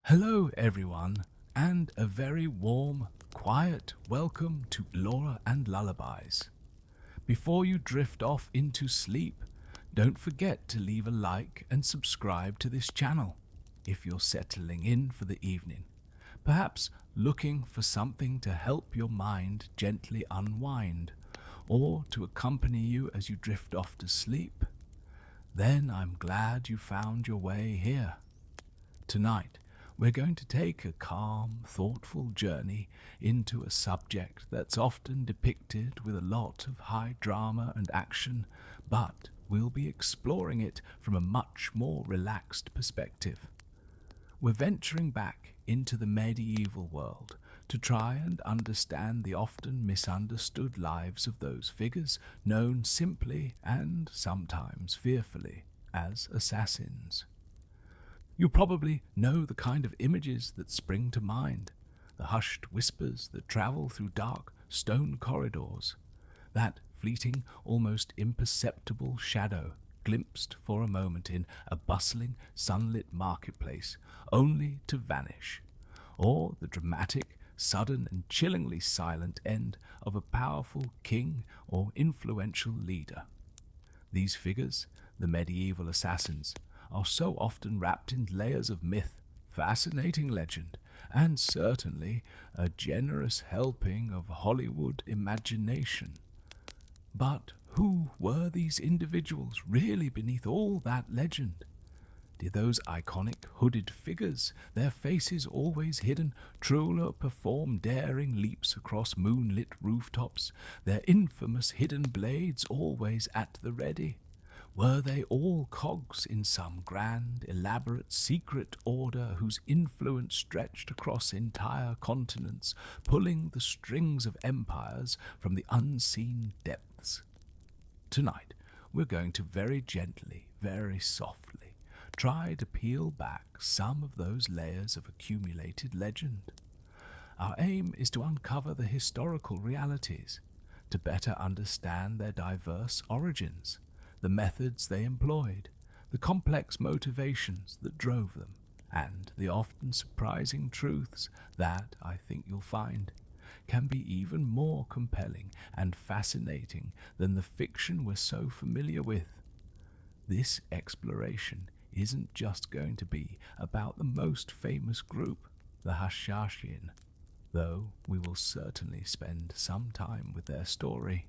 Hello, everyone, and a very warm, quiet welcome to Laura and Lullabies. Before you drift off into sleep, don't forget to leave a like and subscribe to this channel if you're settling in for the evening, perhaps looking for something to help your mind gently unwind or to accompany you as you drift off to sleep. Then I'm glad you found your way here. Tonight, we're going to take a calm, thoughtful journey into a subject that's often depicted with a lot of high drama and action, but we'll be exploring it from a much more relaxed perspective. We're venturing back into the medieval world to try and understand the often misunderstood lives of those figures known simply and sometimes fearfully as assassins. You probably know the kind of images that spring to mind, the hushed whispers that travel through dark stone corridors, that fleeting, almost imperceptible shadow glimpsed for a moment in a bustling, sunlit marketplace, only to vanish, or the dramatic, sudden and chillingly silent end of a powerful king or influential leader. These figures, the medieval assassins, are so often wrapped in layers of myth, fascinating legend, and certainly a generous helping of Hollywood imagination. But who were these individuals really beneath all that legend? Did those iconic hooded figures, their faces always hidden, truly perform daring leaps across moonlit rooftops, their infamous hidden blades always at the ready? Were they all cogs in some grand, elaborate, secret order whose influence stretched across entire continents, pulling the strings of empires from the unseen depths? Tonight, we're going to very gently, very softly, try to peel back some of those layers of accumulated legend. Our aim is to uncover the historical realities, to better understand their diverse origins, the methods they employed, the complex motivations that drove them, and the often surprising truths that, I think you'll find, can be even more compelling and fascinating than the fiction we're so familiar with. This exploration isn't just going to be about the most famous group, the Hashashin, though we will certainly spend some time with their story.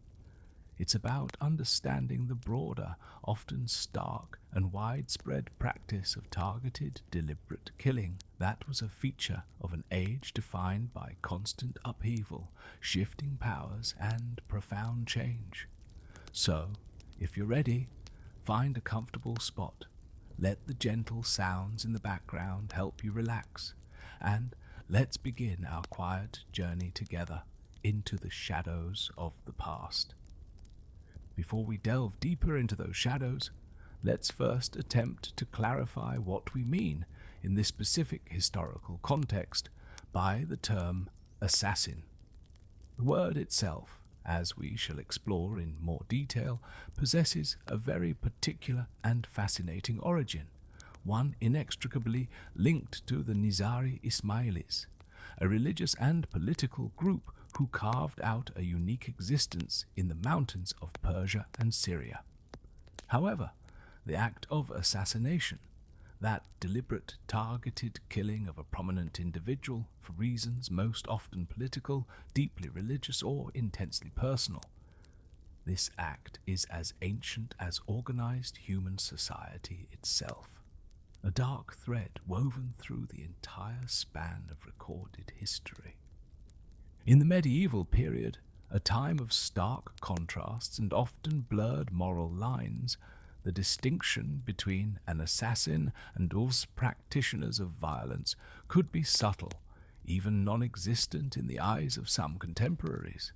It's about understanding the broader, often stark and widespread practice of targeted, deliberate killing that was a feature of an age defined by constant upheaval, shifting powers, and profound change. So, if you're ready, find a comfortable spot, let the gentle sounds in the background help you relax, and let's begin our quiet journey together into the shadows of the past. Before we delve deeper into those shadows, let's first attempt to clarify what we mean in this specific historical context by the term assassin. The word itself, as we shall explore in more detail, possesses a very particular and fascinating origin, one inextricably linked to the Nizari Ismailis, a religious and political group who carved out a unique existence in the mountains of Persia and Syria. However, the act of assassination, that deliberate, targeted killing of a prominent individual for reasons most often political, deeply religious, or intensely personal, this act is as ancient as organized human society itself, a dark thread woven through the entire span of recorded history. In the medieval period, a time of stark contrasts and often blurred moral lines, the distinction between an assassin and those practitioners of violence could be subtle, even non-existent in the eyes of some contemporaries.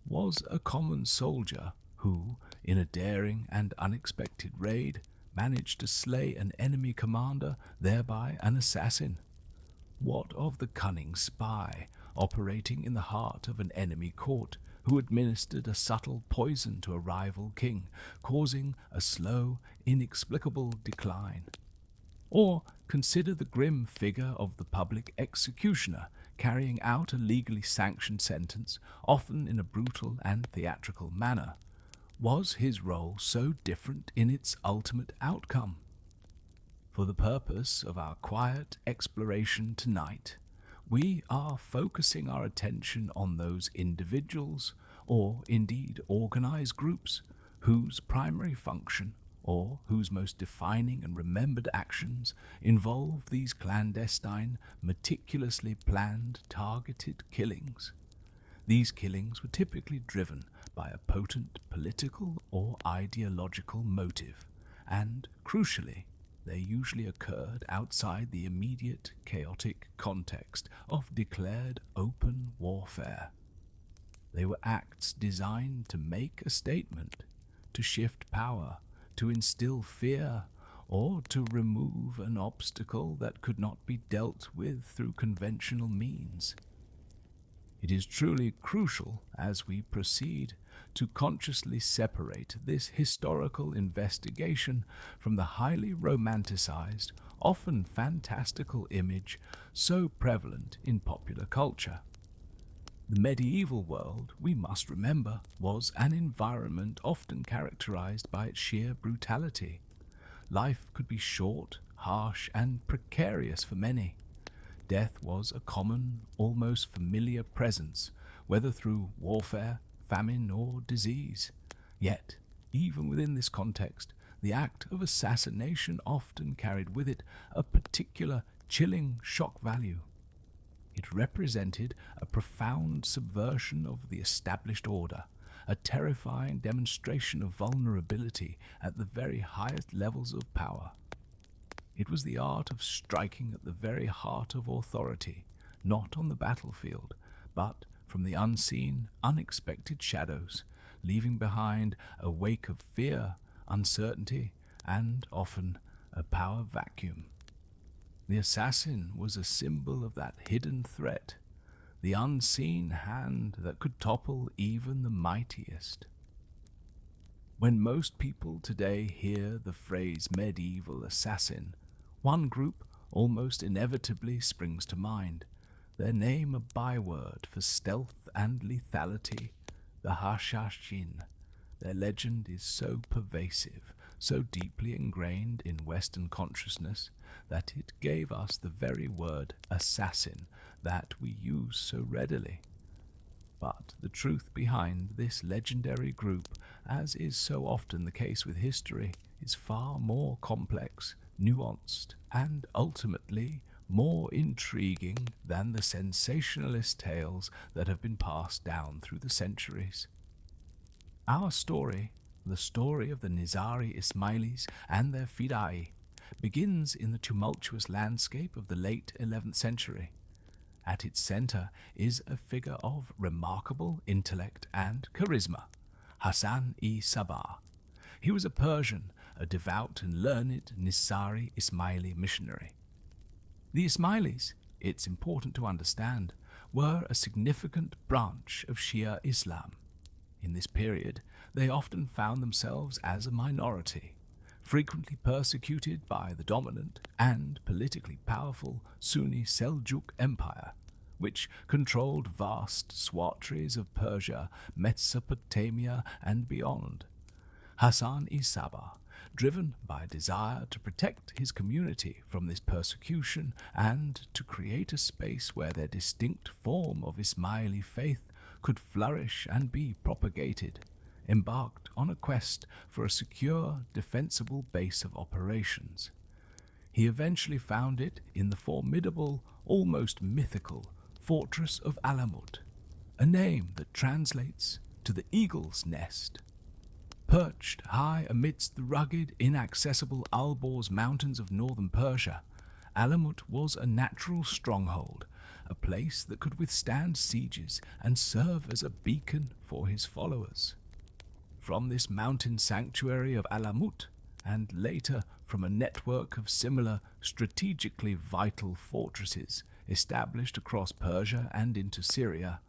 Was a common soldier who, in a daring and unexpected raid, managed to slay an enemy commander, thereby an assassin? What of the cunning spy operating in the heart of an enemy court, who administered a subtle poison to a rival king, causing a slow, inexplicable decline? Or consider the grim figure of the public executioner carrying out a legally sanctioned sentence, often in a brutal and theatrical manner. Was his role so different in its ultimate outcome? For the purpose of our quiet exploration tonight, we are focusing our attention on those individuals, or indeed organized groups, whose primary function or whose most defining and remembered actions involve these clandestine, meticulously planned, targeted killings. These killings were typically driven by a potent political or ideological motive, and, crucially, they usually occurred outside the immediate chaotic context of declared open warfare. They were acts designed to make a statement, to shift power, to instill fear, or to remove an obstacle that could not be dealt with through conventional means. It is truly crucial, as we proceed, to consciously separate this historical investigation from the highly romanticized, often fantastical image so prevalent in popular culture. The medieval world, we must remember, was an environment often characterized by its sheer brutality. Life could be short, harsh, and precarious for many. Death was a common, almost familiar presence, whether through warfare, famine, or disease. Yet, even within this context, the act of assassination often carried with it a particular chilling shock value. It represented a profound subversion of the established order, a terrifying demonstration of vulnerability at the very highest levels of power. It was the art of striking at the very heart of authority, not on the battlefield, but from the unseen, unexpected shadows, leaving behind a wake of fear, uncertainty, and often a power vacuum. The assassin was a symbol of that hidden threat, the unseen hand that could topple even the mightiest. When most people today hear the phrase medieval assassin, one group almost inevitably springs to mind, their name a byword for stealth and lethality, the Hashashin. Their legend is so pervasive, so deeply ingrained in Western consciousness, that it gave us the very word assassin that we use so readily. But the truth behind this legendary group, as is so often the case with history, is far more complex, nuanced, and ultimately more intriguing than the sensationalist tales that have been passed down through the centuries. Our story, the story of the Nizari Ismailis and their Fidai, begins in the tumultuous landscape of the late 11th century. At its center is a figure of remarkable intellect and charisma, Hassan-i-Sabah. He was a Persian, a devout and learned Nizari Ismaili missionary. The Ismailis, it's important to understand, were a significant branch of Shia Islam. In this period, they often found themselves as a minority, frequently persecuted by the dominant and politically powerful Sunni Seljuk Empire, which controlled vast swathes of Persia, Mesopotamia, and beyond. Hassan-i-Sabah, driven by a desire to protect his community from this persecution and to create a space where their distinct form of Ismaili faith could flourish and be propagated, embarked on a quest for a secure, defensible base of operations. He eventually found it in the formidable, almost mythical fortress of Alamut, a name that translates to the eagle's nest. Perched high amidst the rugged, inaccessible Alborz mountains of northern Persia, Alamut was a natural stronghold, a place that could withstand sieges and serve as a beacon for his followers. From this mountain sanctuary of Alamut, and later from a network of similar strategically vital fortresses established across Persia and into Syria,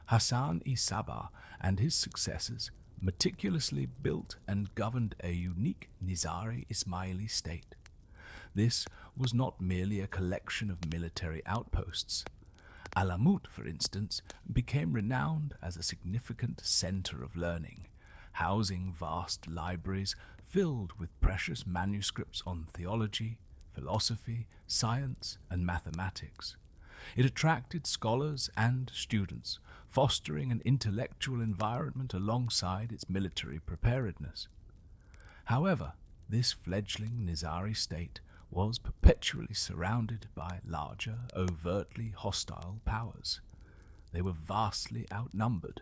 Hassan-i-Sabah and his successors meticulously built and governed a unique Nizari Ismaili state. this was not merely a collection of military outposts. Alamut, for instance, became renowned as a significant center of learning, housing vast libraries filled with precious manuscripts on theology, philosophy, science, and mathematics. It attracted scholars and students, fostering an intellectual environment alongside its military preparedness. However, this fledgling Nizari state was perpetually surrounded by larger, overtly hostile powers. They were vastly outnumbered,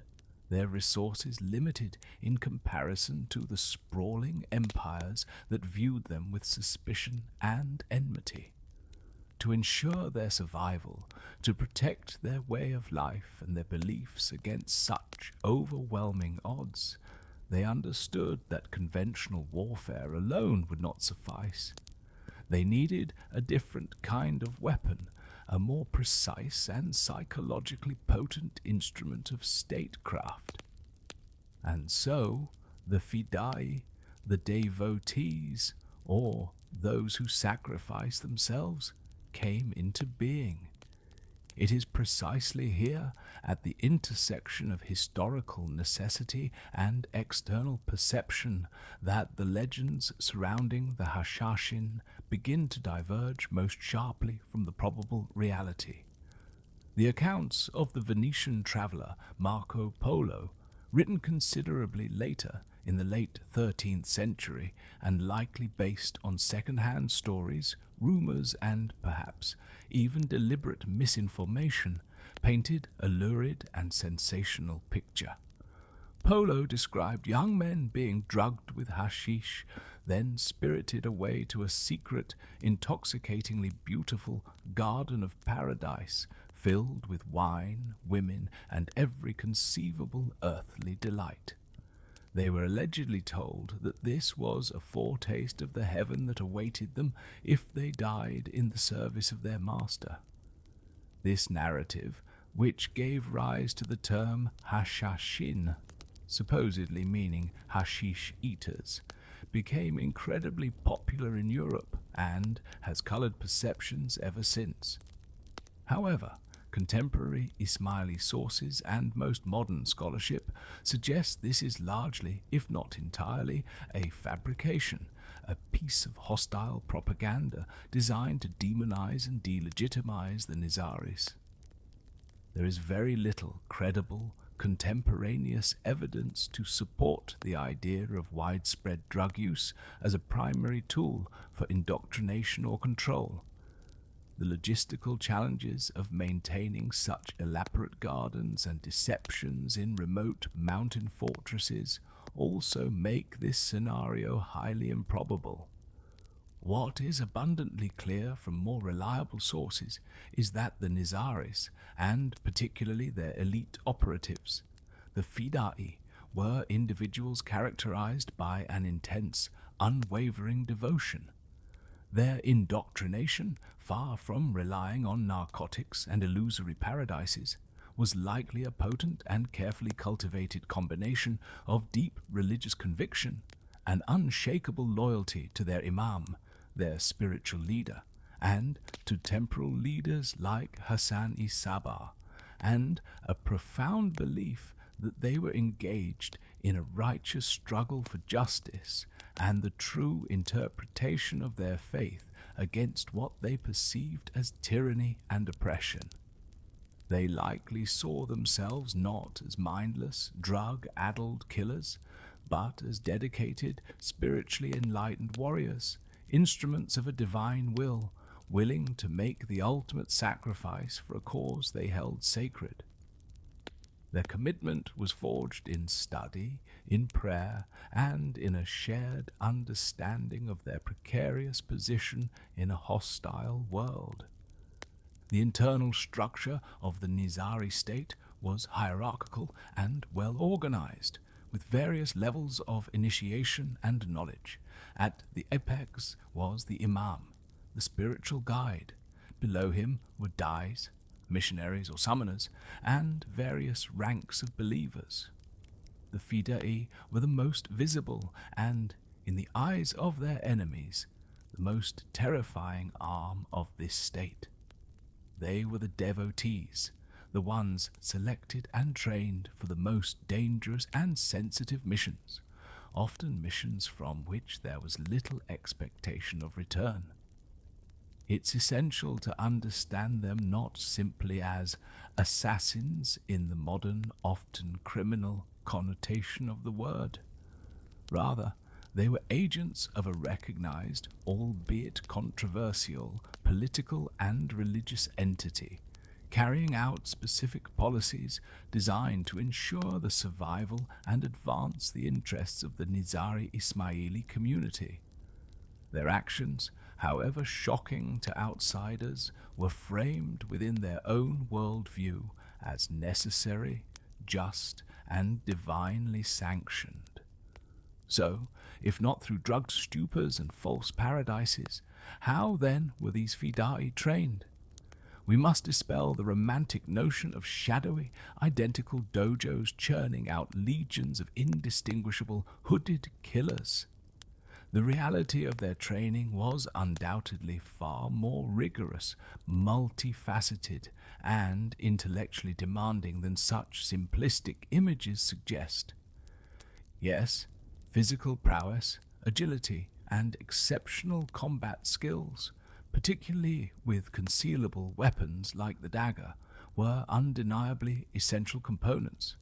their resources limited in comparison to the sprawling empires that viewed them with suspicion and enmity. To ensure their survival, to protect their way of life and their beliefs against such overwhelming odds, they understood that conventional warfare alone would not suffice. They needed a different kind of weapon, a more precise and psychologically potent instrument of statecraft. And so, the fidai, the devotees, or those who sacrifice themselves, came into being. It is precisely here, at the intersection of historical necessity and external perception, that the legends surrounding the Hashashin begin to diverge most sharply from the probable reality. The accounts of the Venetian traveller Marco Polo, written considerably later in the late 13th century and likely based on second-hand stories, rumors, and perhaps even deliberate misinformation, painted a lurid and sensational picture. Polo described young men being drugged with hashish, then spirited away to a secret, intoxicatingly beautiful garden of paradise filled with wine, women, and every conceivable earthly delight. They were allegedly told that this was a foretaste of the heaven that awaited them if they died in the service of their master. This narrative, which gave rise to the term hashashin, supposedly meaning hashish eaters, became incredibly popular in Europe and has colored perceptions ever since. However, contemporary Ismaili sources and most modern scholarship suggest this is largely, if not entirely, a fabrication, a piece of hostile propaganda designed to demonize and delegitimize the Nizaris. There is very little credible, contemporaneous evidence to support the idea of widespread drug use as a primary tool for indoctrination or control. The logistical challenges of maintaining such elaborate gardens and deceptions in remote mountain fortresses also make this scenario highly improbable. What is abundantly clear from more reliable sources is that the Nizaris, and particularly their elite operatives, the Fidai, were individuals characterized by an intense, unwavering devotion. Their indoctrination, far from relying on narcotics and illusory paradises, was likely a potent and carefully cultivated combination of deep religious conviction, an unshakable loyalty to their imam, their spiritual leader, and to temporal leaders like Hassan-i Sabah, and a profound belief that they were engaged in a righteous struggle for justice and the true interpretation of their faith against what they perceived as tyranny and oppression. They likely saw themselves not as mindless, drug-addled killers, but as dedicated, spiritually enlightened warriors, instruments of a divine will, willing to make the ultimate sacrifice for a cause they held sacred. Their commitment was forged in study, in prayer, and in a shared understanding of their precarious position in a hostile world. The internal structure of the Nizari state was hierarchical and well organized, with various levels of initiation and knowledge. At the apex was the imam, the spiritual guide. Below him were dais, missionaries or summoners, and various ranks of believers. The Fidai were the most visible and, in the eyes of their enemies, the most terrifying arm of this state. They were the devotees, the ones selected and trained for the most dangerous and sensitive missions, often missions from which there was little expectation of return. It's essential to understand them not simply as assassins in the modern, often criminal connotation of the word. Rather, they were agents of a recognized, albeit controversial, political and religious entity, carrying out specific policies designed to ensure the survival and advance the interests of the Nizari Ismaili community. Their actions, however shocking to outsiders, were framed within their own worldview as necessary, just, and divinely sanctioned. So, if not through drugged stupors and false paradises, how then were these fidai trained? We must dispel the romantic notion of shadowy, identical dojos churning out legions of indistinguishable hooded killers. The reality of their training was undoubtedly far more rigorous, multifaceted, and intellectually demanding than such simplistic images suggest. Yes, physical prowess, agility, and exceptional combat skills, particularly with concealable weapons like the dagger, were undeniably essential components.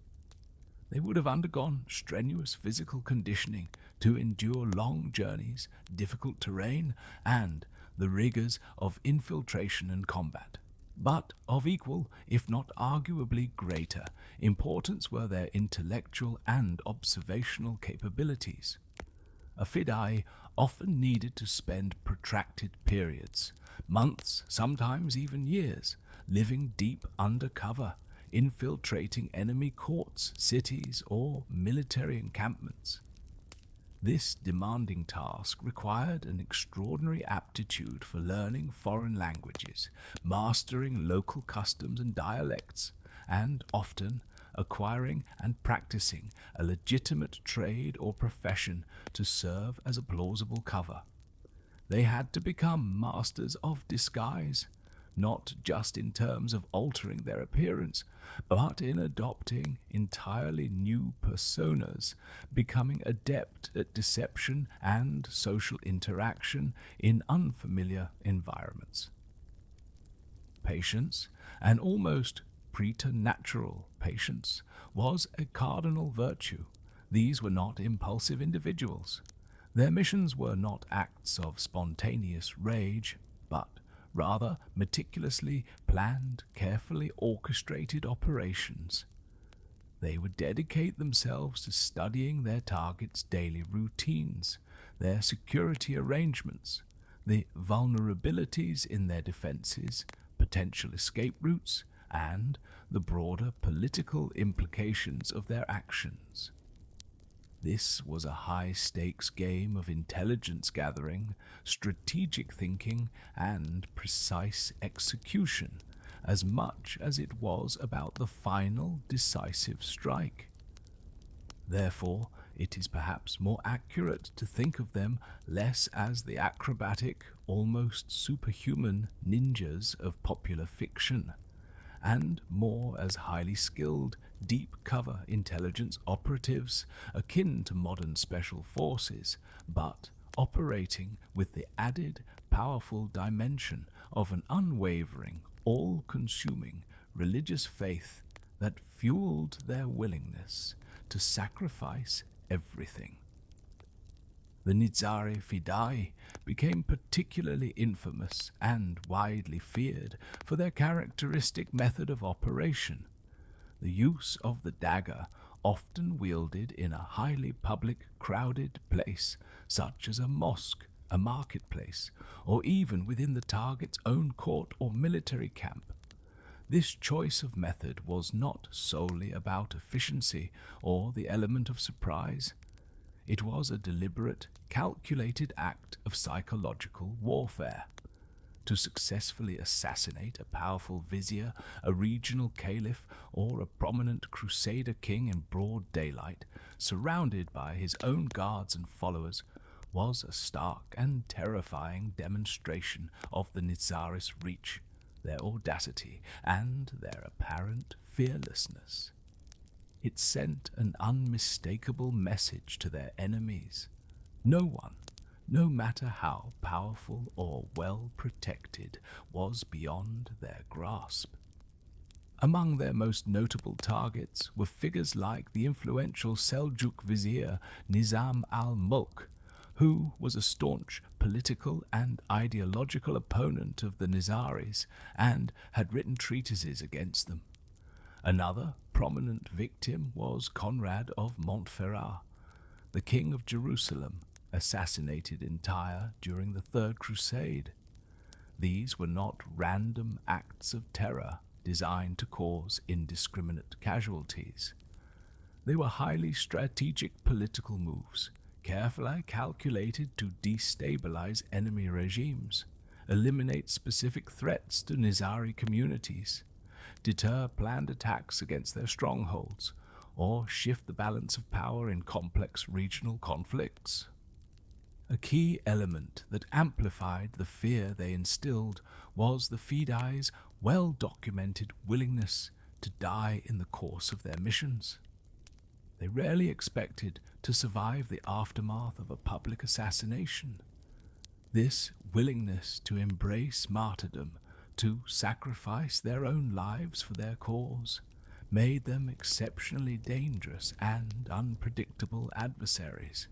They would have undergone strenuous physical conditioning to endure long journeys, difficult terrain, and the rigors of infiltration and combat. But of equal, if not arguably greater, importance were their intellectual and observational capabilities. A fidai often needed to spend protracted periods, months, sometimes even years, living deep under cover, infiltrating enemy courts, cities, or military encampments. This demanding task required an extraordinary aptitude for learning foreign languages, mastering local customs and dialects, and often acquiring and practicing a legitimate trade or profession to serve as a plausible cover. They had to become masters of disguise, not just in terms of altering their appearance, but in adopting entirely new personas, becoming adept at deception and social interaction in unfamiliar environments. Patience, and almost preternatural patience, was a cardinal virtue. These were not impulsive individuals. Their missions were not acts of spontaneous rage, but rather meticulously planned, carefully orchestrated operations. They would dedicate themselves to studying their targets' daily routines, their security arrangements, the vulnerabilities in their defenses, potential escape routes, and the broader political implications of their actions. This was a high-stakes game of intelligence gathering, strategic thinking, and precise execution, as much as it was about the final decisive strike. Therefore, it is perhaps more accurate to think of them less as the acrobatic, almost superhuman ninjas of popular fiction, and more as highly skilled, deep-cover intelligence operatives akin to modern special forces, but operating with the added, powerful dimension of an unwavering, all-consuming religious faith that fueled their willingness to sacrifice everything. The Nizari Fidai became particularly infamous and widely feared for their characteristic method of operation, the use of the dagger, often wielded in a highly public, crowded place, such as a mosque, a marketplace, or even within the target's own court or military camp. This choice of method was not solely about efficiency or the element of surprise. It was a deliberate, calculated act of psychological warfare. To successfully assassinate a powerful vizier, a regional caliph, or a prominent crusader king in broad daylight, surrounded by his own guards and followers, was a stark and terrifying demonstration of the Nizaris' reach, their audacity, and their apparent fearlessness. It sent an unmistakable message to their enemies. No one, no matter how powerful or well protected, was beyond their grasp. Among their most notable targets were figures like the influential Seljuk vizier Nizam al-Mulk, who was a staunch political and ideological opponent of the Nizaris and had written treatises against them. Another prominent victim was Conrad of Montferrat, the King of Jerusalem, assassinated in Tyre during the Third Crusade. These were not random acts of terror designed to cause indiscriminate casualties. They were highly strategic political moves, carefully calculated to destabilize enemy regimes, eliminate specific threats to Nizari communities, deter planned attacks against their strongholds, or shift the balance of power in complex regional conflicts. A key element that amplified the fear they instilled was the Fidai's well-documented willingness to die in the course of their missions. They rarely expected to survive the aftermath of a public assassination. This willingness to embrace martyrdom, to sacrifice their own lives for their cause, made them exceptionally dangerous and unpredictable adversaries.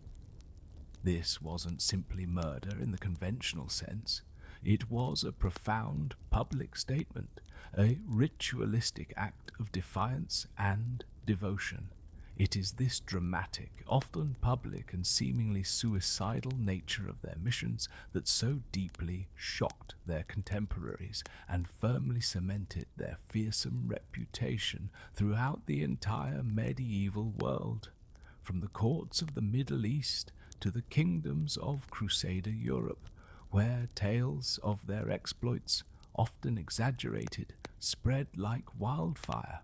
This wasn't simply murder in the conventional sense. It was a profound public statement, a ritualistic act of defiance and devotion. It is this dramatic, often public and seemingly suicidal nature of their missions that so deeply shocked their contemporaries and firmly cemented their fearsome reputation throughout the entire medieval world, from the courts of the Middle East to the kingdoms of Crusader Europe, where tales of their exploits, often exaggerated, spread like wildfire.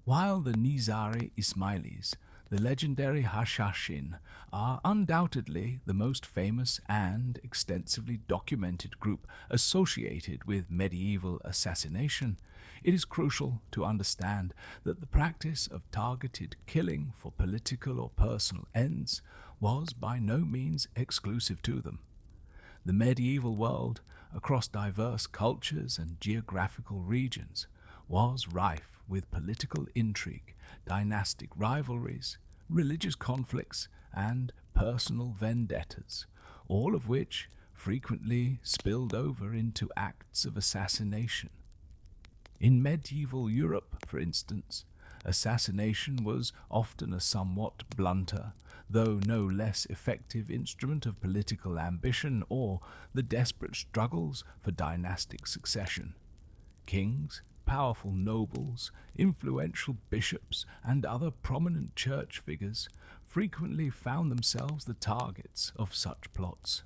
While the Nizari Ismailis, the legendary Hashashin, are undoubtedly the most famous and extensively documented group associated with medieval assassination, it is crucial to understand that the practice of targeted killing for political or personal ends was by no means exclusive to them. The medieval world, across diverse cultures and geographical regions, was rife with political intrigue, dynastic rivalries, religious conflicts, and personal vendettas, all of which frequently spilled over into acts of assassination. In medieval Europe, for instance, assassination was often a somewhat blunter, though no less effective instrument of political ambition or the desperate struggles for dynastic succession. Kings, powerful nobles, influential bishops, and other prominent church figures frequently found themselves the targets of such plots.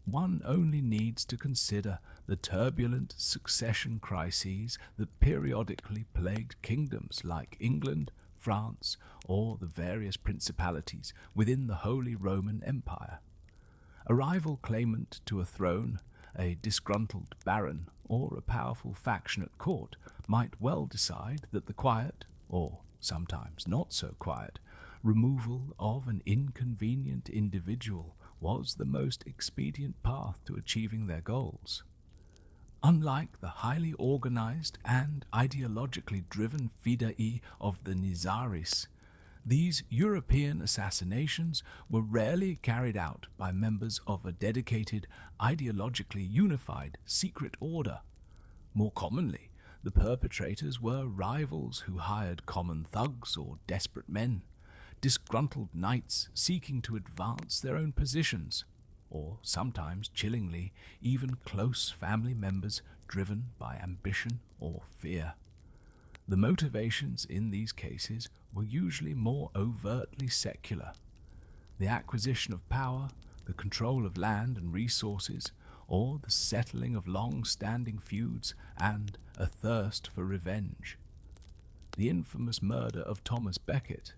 One only needs to consider the turbulent succession crises that periodically plagued kingdoms like England, France, or the various principalities within the Holy Roman Empire. A rival claimant to a throne, a disgruntled baron, or a powerful faction at court might well decide that the quiet, or sometimes not so quiet, removal of an inconvenient individual was the most expedient path to achieving their goals. Unlike the highly organized and ideologically driven Fidai of the Nizaris, these European assassinations were rarely carried out by members of a dedicated, ideologically unified secret order. More commonly, the perpetrators were rivals who hired common thugs or desperate men, disgruntled knights seeking to advance their own positions, or sometimes, chillingly, even close family members driven by ambition or fear. The motivations in these cases were usually more overtly secular. The acquisition of power, the control of land and resources, or the settling of long-standing feuds and a thirst for revenge. The infamous murder of Thomas Becket,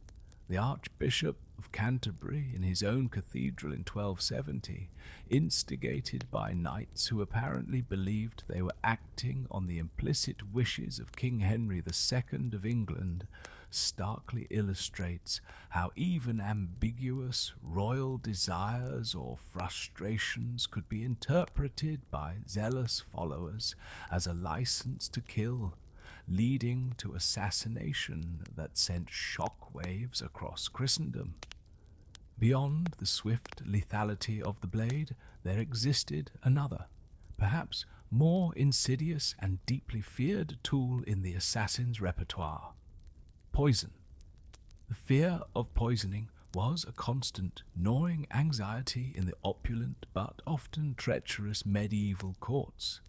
The Archbishop of Canterbury, in his own cathedral in 1270, instigated by knights who apparently believed they were acting on the implicit wishes of King Henry II of England, starkly illustrates how even ambiguous royal desires or frustrations could be interpreted by zealous followers as a license to kill, leading to assassination that sent shockwaves across Christendom. Beyond the swift lethality of the blade, there existed another, perhaps more insidious and deeply feared tool in the assassin's repertoire: poison. The fear of poisoning was a constant, gnawing anxiety in the opulent but often treacherous medieval courts,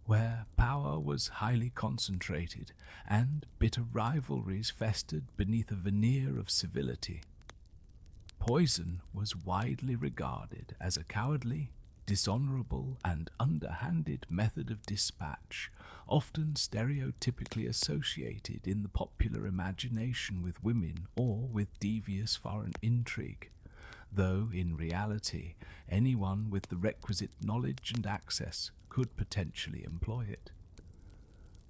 where power was highly concentrated and bitter rivalries festered beneath a veneer of civility. Poison was widely regarded as a cowardly, dishonorable, and underhanded method of dispatch, often stereotypically associated in the popular imagination with women or with devious foreign intrigue, though in reality anyone with the requisite knowledge and access could potentially employ it.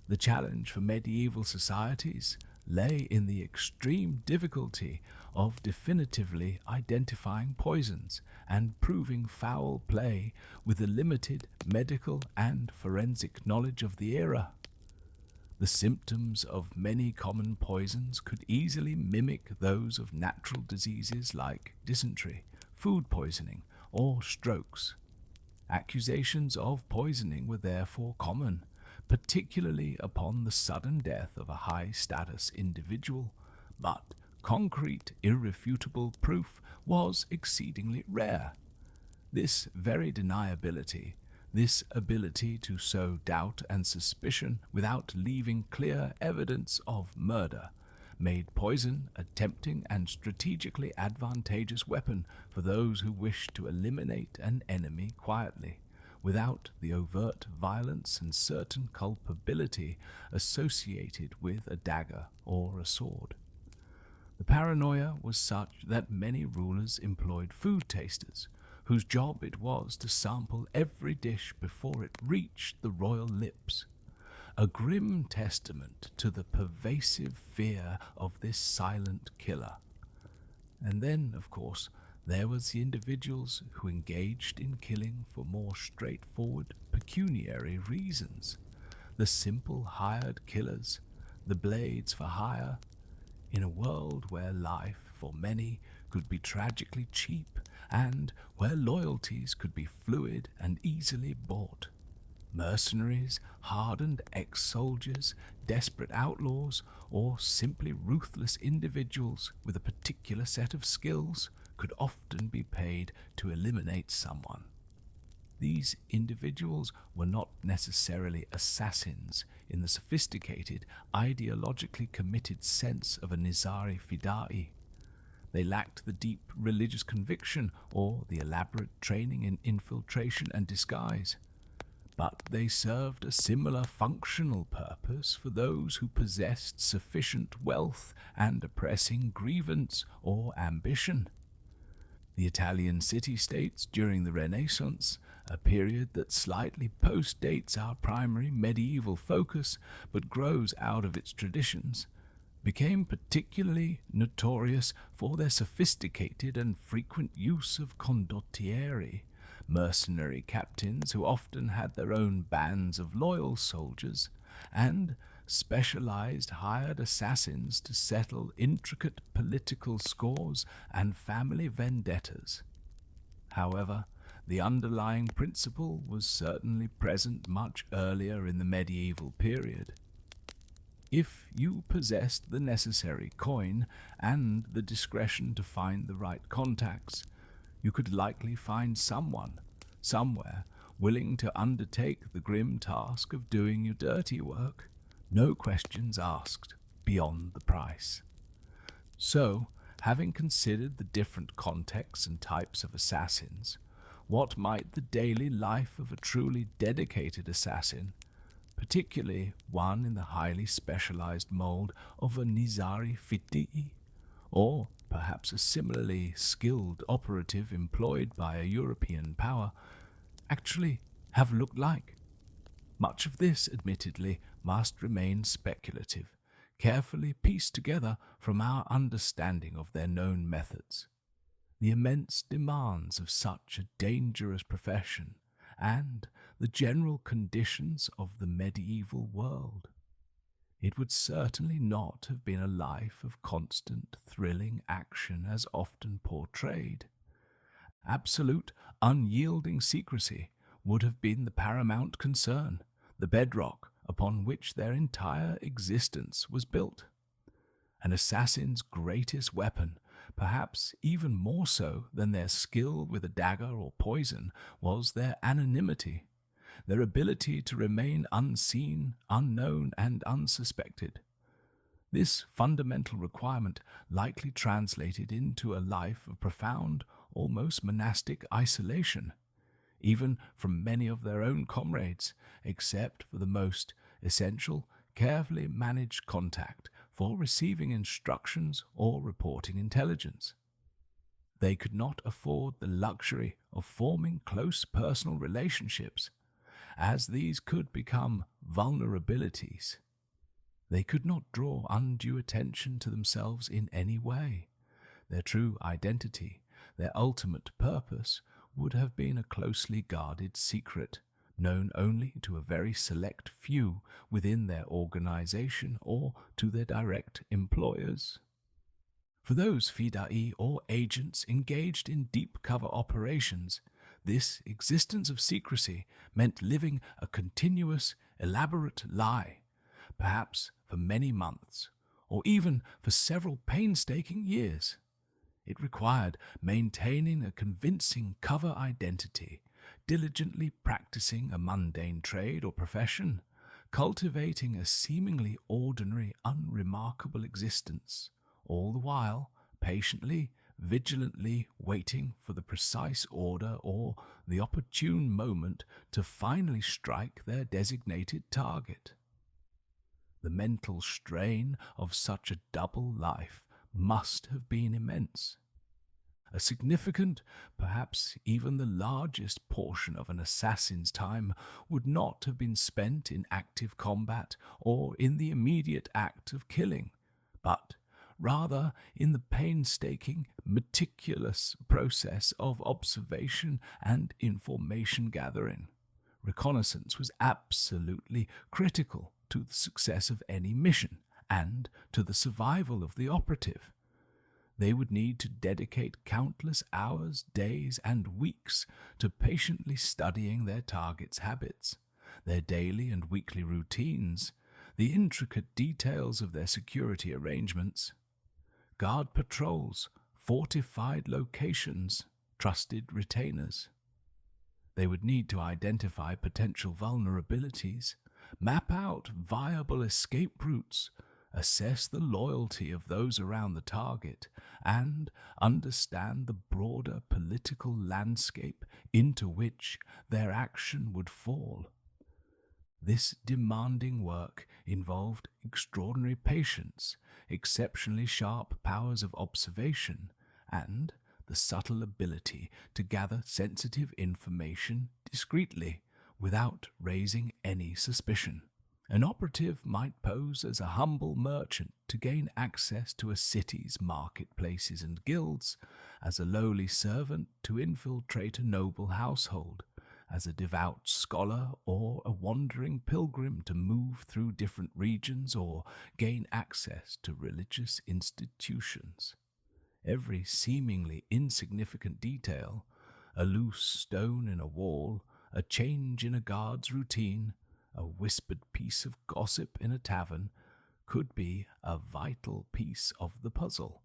The challenge for medieval societies lay in the extreme difficulty of definitively identifying poisons and proving foul play with the limited medical and forensic knowledge of the era. The symptoms of many common poisons could easily mimic those of natural diseases like dysentery, food poisoning, or strokes. Accusations of poisoning were therefore common, particularly upon the sudden death of a high-status individual, but concrete, irrefutable proof was exceedingly rare. This very deniability, this ability to sow doubt and suspicion without leaving clear evidence of murder, made poison a tempting and strategically advantageous weapon for those who wished to eliminate an enemy quietly, without the overt violence and certain culpability associated with a dagger or a sword. The paranoia was such that many rulers employed food tasters, whose job it was to sample every dish before it reached the royal lips, a grim testament to the pervasive fear of this silent killer. And then, of course, there was the individuals who engaged in killing for more straightforward pecuniary reasons, the simple hired killers, the blades for hire, in a world where life, for many, could be tragically cheap and where loyalties could be fluid and easily bought. Mercenaries, hardened ex-soldiers, desperate outlaws, or simply ruthless individuals with a particular set of skills could often be paid to eliminate someone. These individuals were not necessarily assassins in the sophisticated, ideologically committed sense of a Nizari Fidai. They lacked the deep religious conviction or the elaborate training in infiltration and disguise, but they served a similar functional purpose for those who possessed sufficient wealth and a pressing grievance or ambition. The Italian city-states during the Renaissance, a period that slightly postdates our primary medieval focus but grows out of its traditions, became particularly notorious for their sophisticated and frequent use of condottieri, mercenary captains who often had their own bands of loyal soldiers, and specialized hired assassins to settle intricate political scores and family vendettas. However, the underlying principle was certainly present much earlier in the medieval period. If you possessed the necessary coin and the discretion to find the right contacts, you could likely find someone, somewhere, willing to undertake the grim task of doing your dirty work, no questions asked, beyond the price. So, having considered the different contexts and types of assassins, what might the daily life of a truly dedicated assassin, particularly one in the highly specialized mold of a Nizari Fidai, or perhaps a similarly skilled operative employed by a European power, actually have looked like? Much of this, admittedly, must remain speculative, carefully pieced together from our understanding of their known methods. The immense demands of such a dangerous profession, and the general conditions of the medieval world. It would certainly not have been a life of constant, thrilling action as often portrayed. Absolute, unyielding secrecy would have been the paramount concern, the bedrock upon which their entire existence was built. An assassin's greatest weapon, perhaps even more so than their skill with a dagger or poison, was their anonymity, their ability to remain unseen, unknown, and unsuspected. This fundamental requirement likely translated into a life of profound, almost monastic isolation, even from many of their own comrades, except for the most essential, carefully managed contact for receiving instructions or reporting intelligence. They could not afford the luxury of forming close personal relationships, as these could become vulnerabilities. They could not draw undue attention to themselves in any way. Their true identity, their ultimate purpose, would have been a closely guarded secret, known only to a very select few within their organization or to their direct employers. For those fidei or agents engaged in deep cover operations, this existence of secrecy meant living a continuous, elaborate lie, perhaps for many months, or even for several painstaking years. It required maintaining a convincing cover identity, diligently practicing a mundane trade or profession, cultivating a seemingly ordinary, unremarkable existence, all the while patiently, vigilantly waiting for the precise order or the opportune moment to finally strike their designated target. The mental strain of such a double life must have been immense. A significant, perhaps even the largest portion of an assassin's time would not have been spent in active combat or in the immediate act of killing, but rather in the painstaking, meticulous process of observation and information gathering. Reconnaissance was absolutely critical to the success of any mission and to the survival of the operative. They would need to dedicate countless hours, days, and weeks to patiently studying their target's habits, their daily and weekly routines, the intricate details of their security arrangements, guard patrols, fortified locations, trusted retainers. They would need to identify potential vulnerabilities, map out viable escape routes, assess the loyalty of those around the target, and understand the broader political landscape into which their action would fall. This demanding work involved extraordinary patience, exceptionally sharp powers of observation, and the subtle ability to gather sensitive information discreetly without raising any suspicion. An operative might pose as a humble merchant to gain access to a city's marketplaces and guilds, as a lowly servant to infiltrate a noble household, as a devout scholar or a wandering pilgrim to move through different regions or gain access to religious institutions. Every seemingly insignificant detail, a loose stone in a wall, a change in a guard's routine, a whispered piece of gossip in a tavern, could be a vital piece of the puzzle.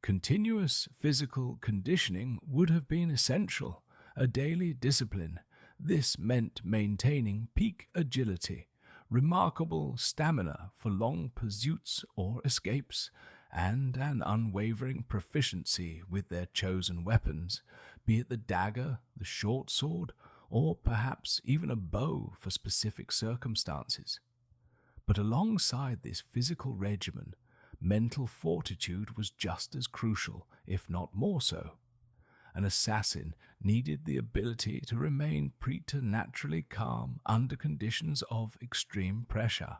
Continuous physical conditioning would have been essential, a daily discipline. This meant maintaining peak agility, remarkable stamina for long pursuits or escapes, and an unwavering proficiency with their chosen weapons, be it the dagger, the short sword, or perhaps even a bow for specific circumstances. But alongside this physical regimen, mental fortitude was just as crucial, if not more so. An assassin needed the ability to remain preternaturally calm under conditions of extreme pressure,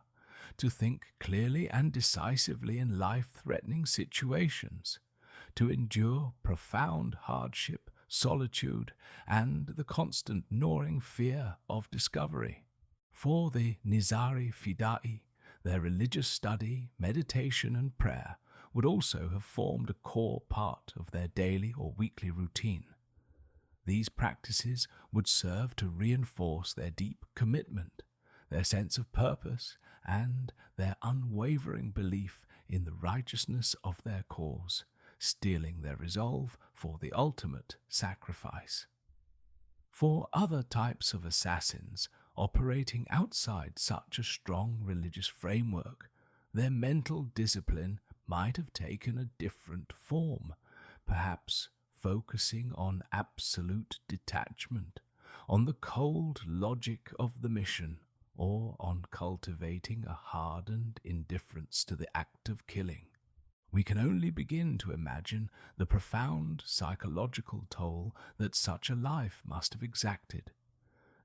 to think clearly and decisively in life-threatening situations, to endure profound hardship, solitude, and the constant gnawing fear of discovery. For the Nizari Fidai, their religious study, meditation, and prayer would also have formed a core part of their daily or weekly routine. These practices would serve to reinforce their deep commitment, their sense of purpose, and their unwavering belief in the righteousness of their cause, steeling their resolve for the ultimate sacrifice. For other types of assassins operating outside such a strong religious framework, their mental discipline might have taken a different form, perhaps focusing on absolute detachment, on the cold logic of the mission, or on cultivating a hardened indifference to the act of killing. We can only begin to imagine the profound psychological toll that such a life must have exacted.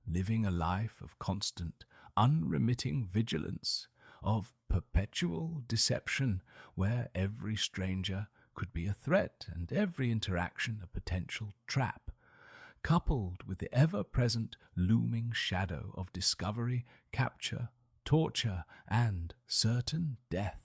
Living a life of constant, unremitting vigilance, of perpetual deception, where every stranger could be a threat and every interaction a potential trap, coupled with the ever-present looming shadow of discovery, capture, torture, and certain death.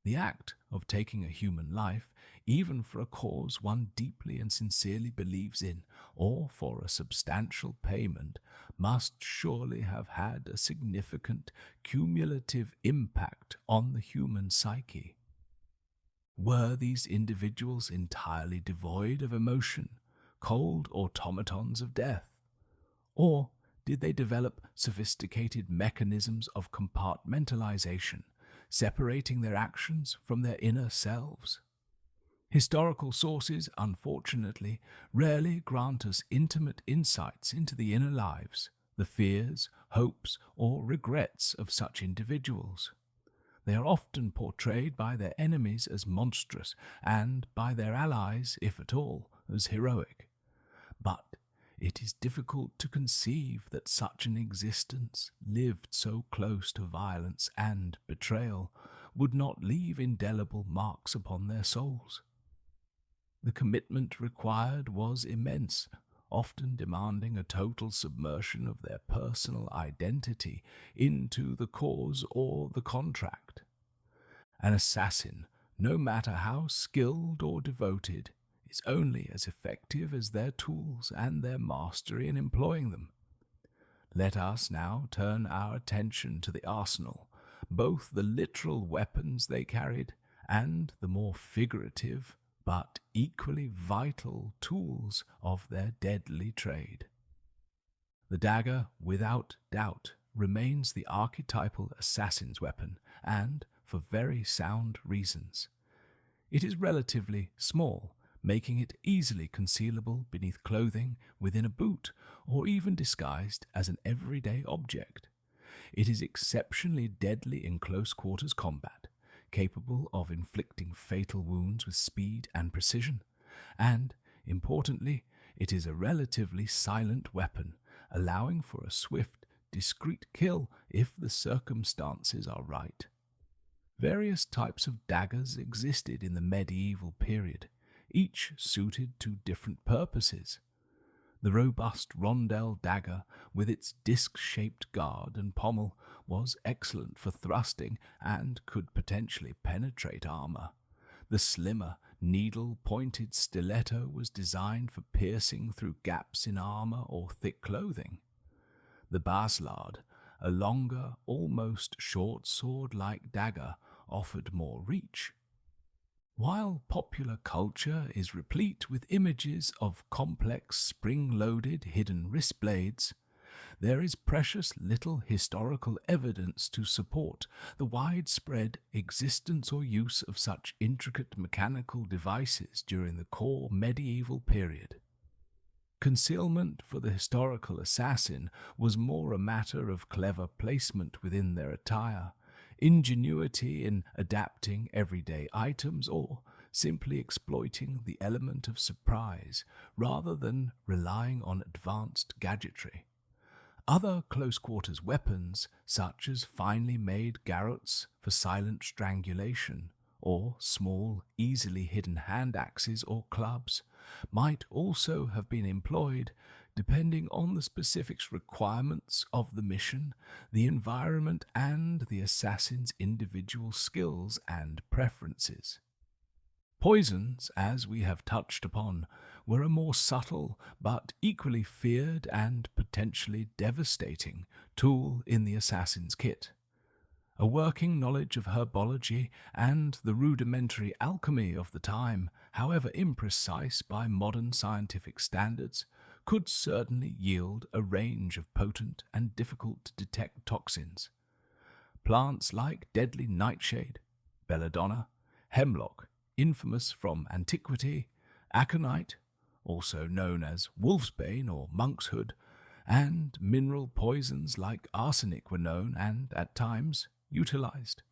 The act of taking a human life, even for a cause one deeply and sincerely believes in, or for a substantial payment, must surely have had a significant cumulative impact on the human psyche. Were these individuals entirely devoid of emotion, cold automatons of death? Or did they develop sophisticated mechanisms of compartmentalization, separating their actions from their inner selves? Historical sources, unfortunately, rarely grant us intimate insights into the inner lives, the fears, hopes, or regrets of such individuals. They are often portrayed by their enemies as monstrous and by their allies, if at all, as heroic. But it is difficult to conceive that such an existence, lived so close to violence and betrayal, would not leave indelible marks upon their souls. The commitment required was immense, often demanding a total submersion of their personal identity into the cause or the contract. An assassin, no matter how skilled or devoted, is only as effective as their tools and their mastery in employing them. Let us now turn our attention to the arsenal, both the literal weapons they carried and the more figurative but equally vital tools of their deadly trade. The dagger, without doubt, remains the archetypal assassin's weapon, and for very sound reasons. It is relatively small, making it easily concealable beneath clothing, within a boot, or even disguised as an everyday object. It is exceptionally deadly in close quarters combat, capable of inflicting fatal wounds with speed and precision, and, importantly, it is a relatively silent weapon, allowing for a swift, discreet kill if the circumstances are right. Various types of daggers existed in the medieval period, each suited to different purposes. The robust rondel dagger, with its disc-shaped guard and pommel, was excellent for thrusting and could potentially penetrate armor. The slimmer, needle-pointed stiletto was designed for piercing through gaps in armor or thick clothing. The baslard, a longer, almost short sword-like dagger, offered more reach. While popular culture is replete with images of complex spring-loaded hidden wrist blades, there is precious little historical evidence to support the widespread existence or use of such intricate mechanical devices during the core medieval period. Concealment for the historical assassin was more a matter of clever placement within their attire, ingenuity in adapting everyday items, or simply exploiting the element of surprise rather than relying on advanced gadgetry. Other close-quarters weapons, such as finely made garrots for silent strangulation, or small, easily hidden hand axes or clubs, might also have been employed depending on the specific requirements of the mission, the environment, and the assassin's individual skills and preferences. Poisons, as we have touched upon, were a more subtle but equally feared and potentially devastating tool in the assassin's kit. A working knowledge of herbology and the rudimentary alchemy of the time, however imprecise by modern scientific standards, could certainly yield a range of potent and difficult-to-detect toxins. Plants like deadly nightshade, belladonna, hemlock, infamous from antiquity, aconite, also known as wolfsbane or monkshood, and mineral poisons like arsenic were known and, at times, utilized.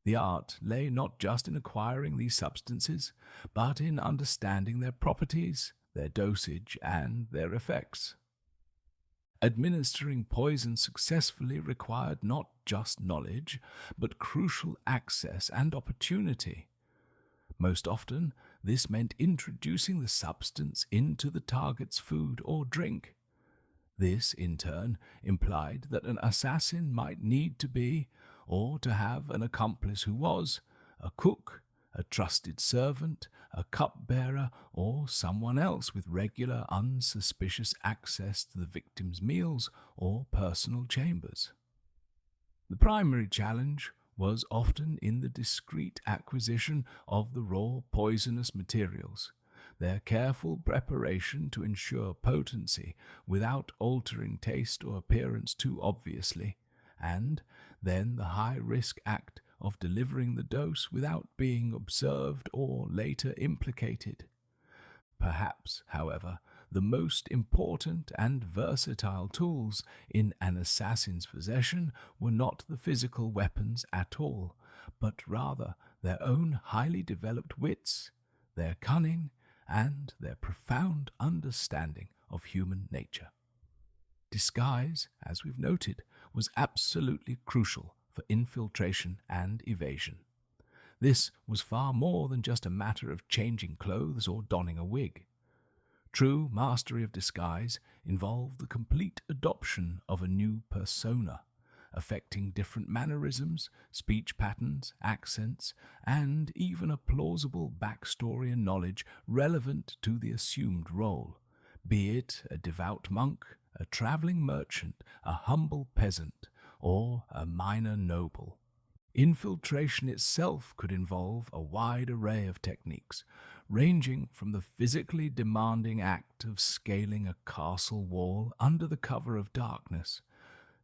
The art lay not just in acquiring these substances, but in understanding their properties, their dosage, and their effects. Administering poison successfully required not just knowledge, but crucial access and opportunity. Most often, this meant introducing the substance into the target's food or drink. This, in turn, implied that an assassin might need to be, or to have an accomplice who was, a cook, a trusted servant, a cupbearer, or someone else with regular, unsuspicious access to the victim's meals or personal chambers. The primary challenge was often in the discreet acquisition of the raw poisonous materials, their careful preparation to ensure potency without altering taste or appearance too obviously, and then the high-risk act of delivering the dose without being observed or later implicated. Perhaps, however, the most important and versatile tools in an assassin's possession were not the physical weapons at all, but rather their own highly developed wits, their cunning, and their profound understanding of human nature. Disguise, as we've noted, was absolutely crucial for infiltration and evasion. This was far more than just a matter of changing clothes or donning a wig. True mastery of disguise involved the complete adoption of a new persona, affecting different mannerisms, speech patterns, accents, and even a plausible backstory and knowledge relevant to the assumed role, be it a devout monk, a traveling merchant, a humble peasant, or a minor noble. Infiltration itself could involve a wide array of techniques, ranging from the physically demanding act of scaling a castle wall under the cover of darkness,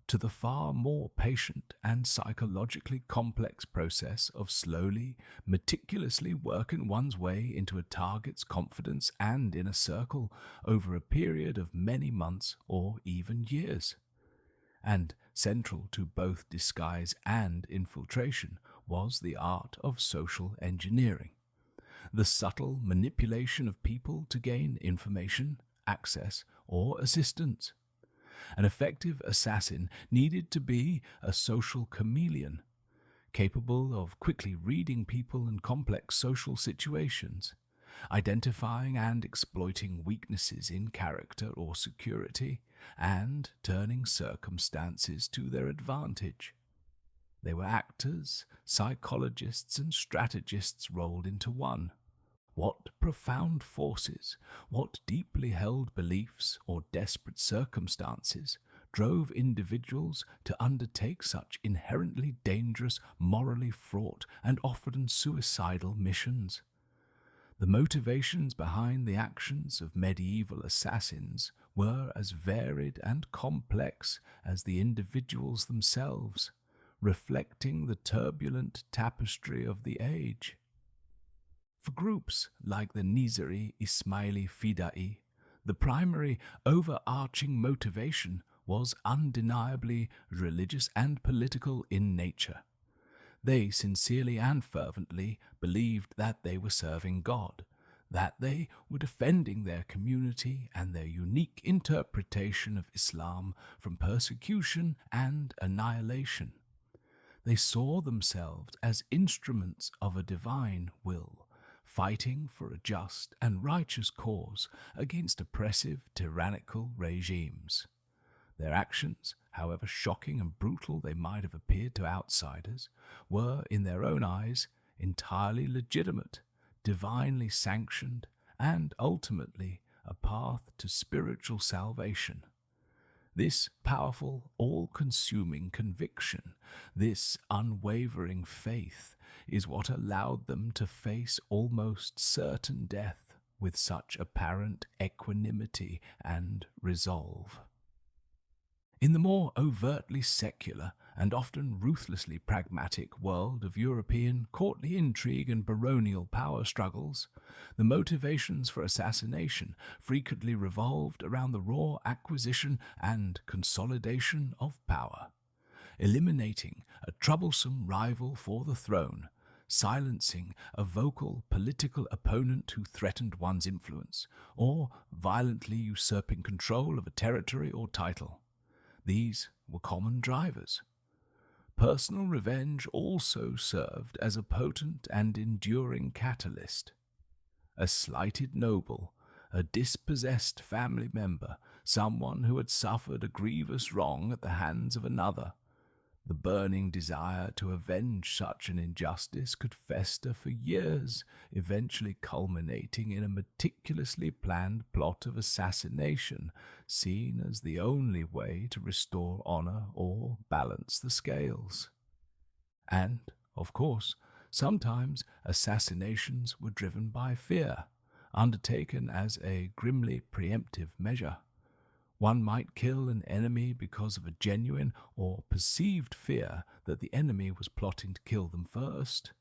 to the far more patient and psychologically complex process of slowly, meticulously working one's way into a target's confidence and inner circle over a period of many months or even years. And central to both disguise and infiltration was the art of social engineering, the subtle manipulation of people to gain information, access, or assistance. An effective assassin needed to be a social chameleon, capable of quickly reading people in complex social situations, identifying and exploiting weaknesses in character or security, and turning circumstances to their advantage. They were actors, psychologists, and strategists rolled into one. What profound forces, what deeply held beliefs or desperate circumstances drove individuals to undertake such inherently dangerous, morally fraught, and often suicidal missions? The motivations behind the actions of medieval assassins were as varied and complex as the individuals themselves, reflecting the turbulent tapestry of the age. For groups like the Nizari Ismaili Fidai, the primary overarching motivation was undeniably religious and political in nature. They sincerely and fervently believed that they were serving God, that they were defending their community and their unique interpretation of Islam from persecution and annihilation. They saw themselves as instruments of a divine will, fighting for a just and righteous cause against oppressive, tyrannical regimes. Their actions, however shocking and brutal they might have appeared to outsiders, were, in their own eyes, entirely legitimate, divinely sanctioned, and ultimately a path to spiritual salvation. This powerful, all-consuming conviction, this unwavering faith, is what allowed them to face almost certain death with such apparent equanimity and resolve. In the more overtly secular and often ruthlessly pragmatic world of European courtly intrigue and baronial power struggles, the motivations for assassination frequently revolved around the raw acquisition and consolidation of power, eliminating a troublesome rival for the throne, silencing a vocal political opponent who threatened one's influence, or violently usurping control of a territory or title. These were common drivers. Personal revenge also served as a potent and enduring catalyst. A slighted noble, a dispossessed family member, someone who had suffered a grievous wrong at the hands of another. The burning desire to avenge such an injustice could fester for years, eventually culminating in a meticulously planned plot of assassination, seen as the only way to restore honor or balance the scales. And, of course, sometimes assassinations were driven by fear, undertaken as a grimly preemptive measure. One might kill an enemy because of a genuine or perceived fear that the enemy was plotting to kill them first,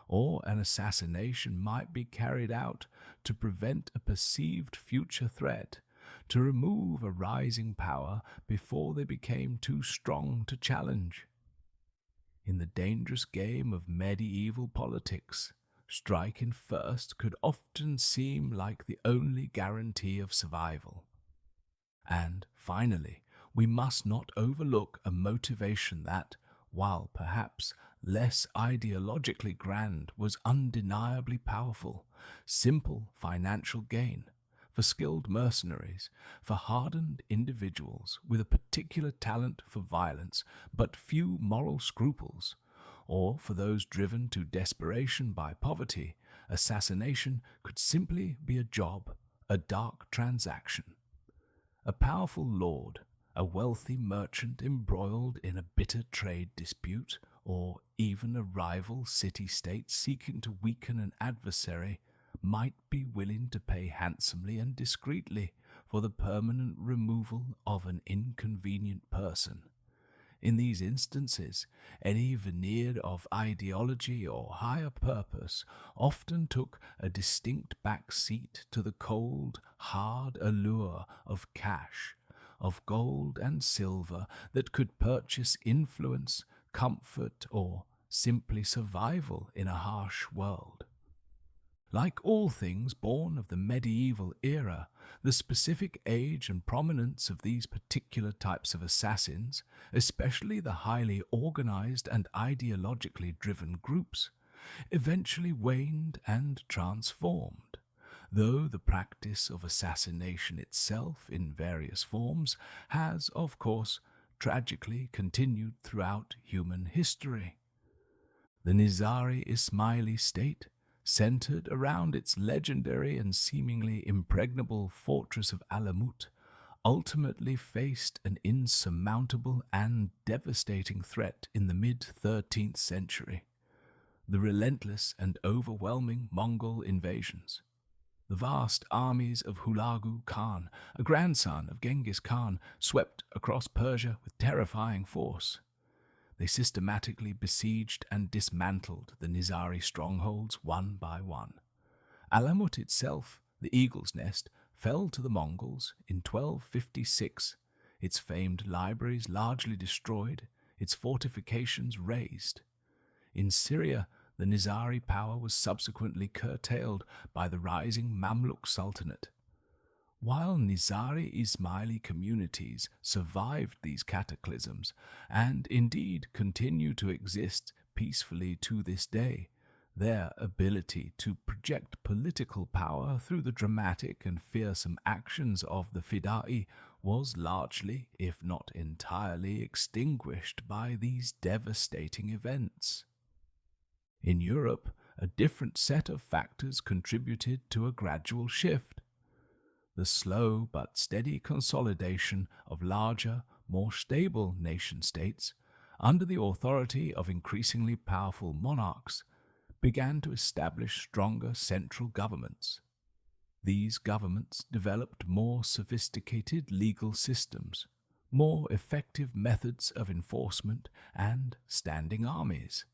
or an assassination might be carried out to prevent a perceived future threat, to remove a rising power before they became too strong to challenge. In the dangerous game of medieval politics, striking first could often seem like the only guarantee of survival. And finally, we must not overlook a motivation that, while perhaps less ideologically grand, was undeniably powerful: simple financial gain. For skilled mercenaries, for hardened individuals with a particular talent for violence but few moral scruples, or for those driven to desperation by poverty, assassination could simply be a job, a dark transaction. A powerful lord, a wealthy merchant embroiled in a bitter trade dispute, or even a rival city-state seeking to weaken an adversary, might be willing to pay handsomely and discreetly for the permanent removal of an inconvenient person. In these instances, any veneer of ideology or higher purpose often took a distinct back seat to the cold, hard allure of cash, of gold and silver that could purchase influence, comfort, or simply survival in a harsh world. Like all things born of the medieval era, the specific age and prominence of these particular types of assassins, especially the highly organized and ideologically driven groups, eventually waned and transformed, though the practice of assassination itself in various forms has, of course, tragically continued throughout human history. The Nizari Ismaili state, centered around its legendary and seemingly impregnable fortress of Alamut, ultimately faced an insurmountable and devastating threat in the mid-13th century: the relentless and overwhelming Mongol invasions. The vast armies of Hulagu Khan, a grandson of Genghis Khan, swept across Persia with terrifying force. They systematically besieged and dismantled the Nizari strongholds one by one. Alamut itself, the Eagle's Nest, fell to the Mongols in 1256, its famed libraries largely destroyed, its fortifications razed. In Syria, the Nizari power was subsequently curtailed by the rising Mamluk Sultanate. While Nizari Ismaili communities survived these cataclysms and indeed continue to exist peacefully to this day, their ability to project political power through the dramatic and fearsome actions of the Fida'i was largely, if not entirely, extinguished by these devastating events. In Europe, a different set of factors contributed to a gradual shift. The slow but steady consolidation of larger, more stable nation-states under the authority of increasingly powerful monarchs began to establish stronger central governments. These governments developed more sophisticated legal systems, more effective methods of enforcement, and standing armies.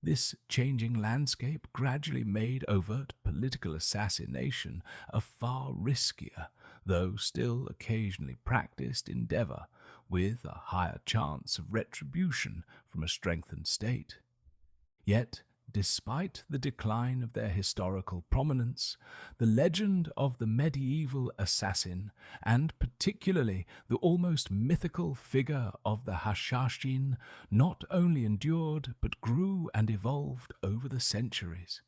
This changing landscape gradually made overt political assassination a far riskier, though still occasionally practiced endeavor, with a higher chance of retribution from a strengthened state. Yet, despite the decline of their historical prominence, the legend of the medieval assassin, and particularly the almost mythical figure of the Hashashin, not only endured but grew and evolved over the centuries.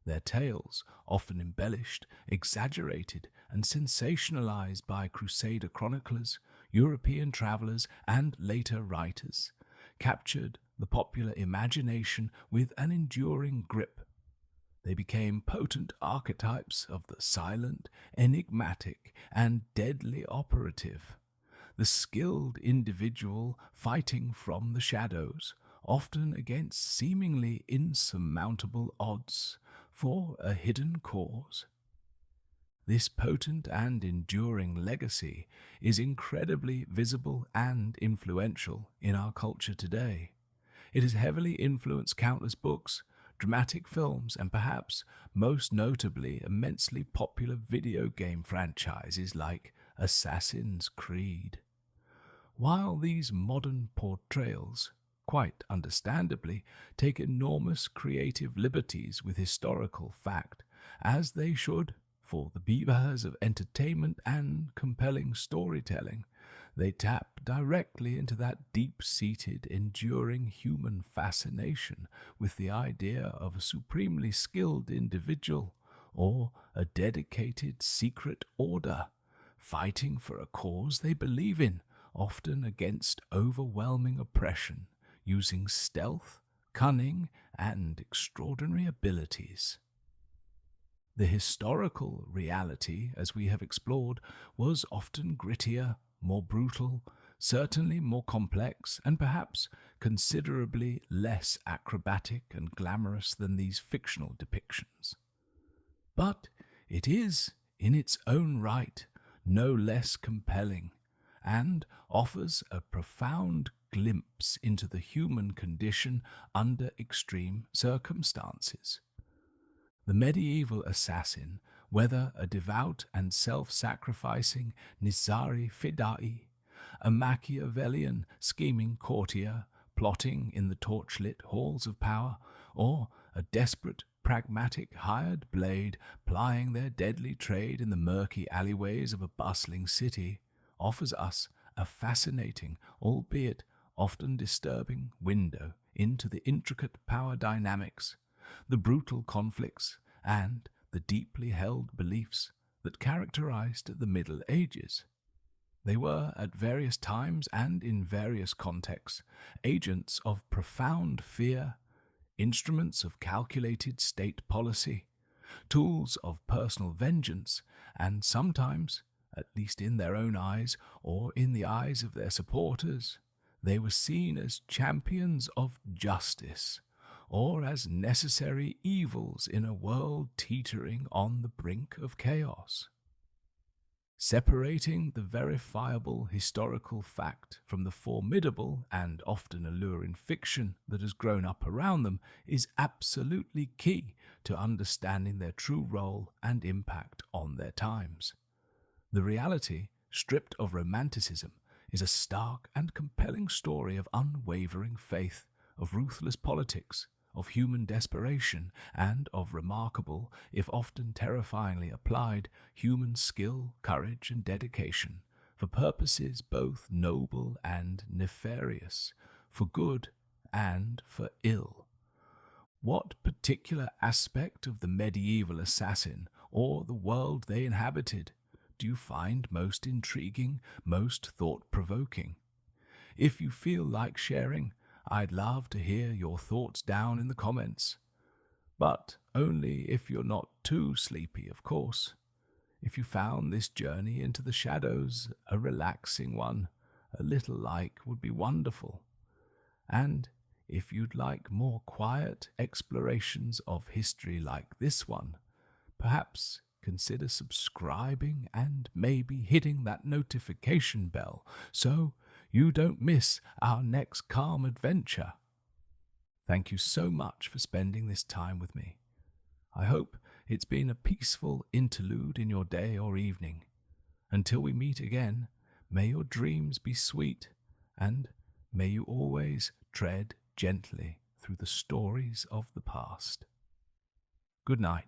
Their tales, often embellished, exaggerated, and sensationalized by Crusader chroniclers, European travelers, and later writers, captured the popular imagination with an enduring grip. They became potent archetypes of the silent, enigmatic, and deadly operative, the skilled individual fighting from the shadows, often against seemingly insurmountable odds, for a hidden cause. This potent and enduring legacy is incredibly visible and influential in our culture today. It has heavily influenced countless books, dramatic films, and perhaps, most notably, immensely popular video game franchises like Assassin's Creed. While these modern portrayals, quite understandably, take enormous creative liberties with historical fact, as they should, for the beavers of entertainment and compelling storytelling, they tap directly into that deep-seated, enduring human fascination with the idea of a supremely skilled individual or a dedicated secret order, fighting for a cause they believe in, often against overwhelming oppression, using stealth, cunning, and extraordinary abilities. The historical reality, as we have explored, was often grittier, more brutal, certainly more complex, and perhaps considerably less acrobatic and glamorous than these fictional depictions. But it is, in its own right, no less compelling, and offers a profound glimpse into the human condition under extreme circumstances. The medieval assassin, whether a devout and self-sacrificing Nizari Fida'i, a Machiavellian scheming courtier plotting in the torchlit halls of power, or a desperate, pragmatic hired blade plying their deadly trade in the murky alleyways of a bustling city, offers us a fascinating, albeit often disturbing, window into the intricate power dynamics, the brutal conflicts, and the deeply held beliefs that characterized the Middle Ages. They were, at various times and in various contexts, agents of profound fear, instruments of calculated state policy, tools of personal vengeance, and sometimes, at least in their own eyes or in the eyes of their supporters, they were seen as champions of justice, or as necessary evils in a world teetering on the brink of chaos. Separating the verifiable historical fact from the formidable and often alluring fiction that has grown up around them is absolutely key to understanding their true role and impact on their times. The reality, stripped of romanticism, is a stark and compelling story of unwavering faith, of ruthless politics, of human desperation, and of remarkable, if often terrifyingly applied, human skill, courage, and dedication, for purposes both noble and nefarious, for good and for ill. What particular aspect of the medieval assassin, or the world they inhabited, do you find most intriguing, most thought-provoking? If you feel like sharing, I'd love to hear your thoughts down in the comments. But only if you're not too sleepy, of course. If you found this journey into the shadows a relaxing one, a little like would be wonderful. And if you'd like more quiet explorations of history like this one, perhaps consider subscribing and maybe hitting that notification bell so you don't miss our next calm adventure. Thank you so much for spending this time with me. I hope it's been a peaceful interlude in your day or evening. Until we meet again, may your dreams be sweet, and may you always tread gently through the stories of the past. Good night.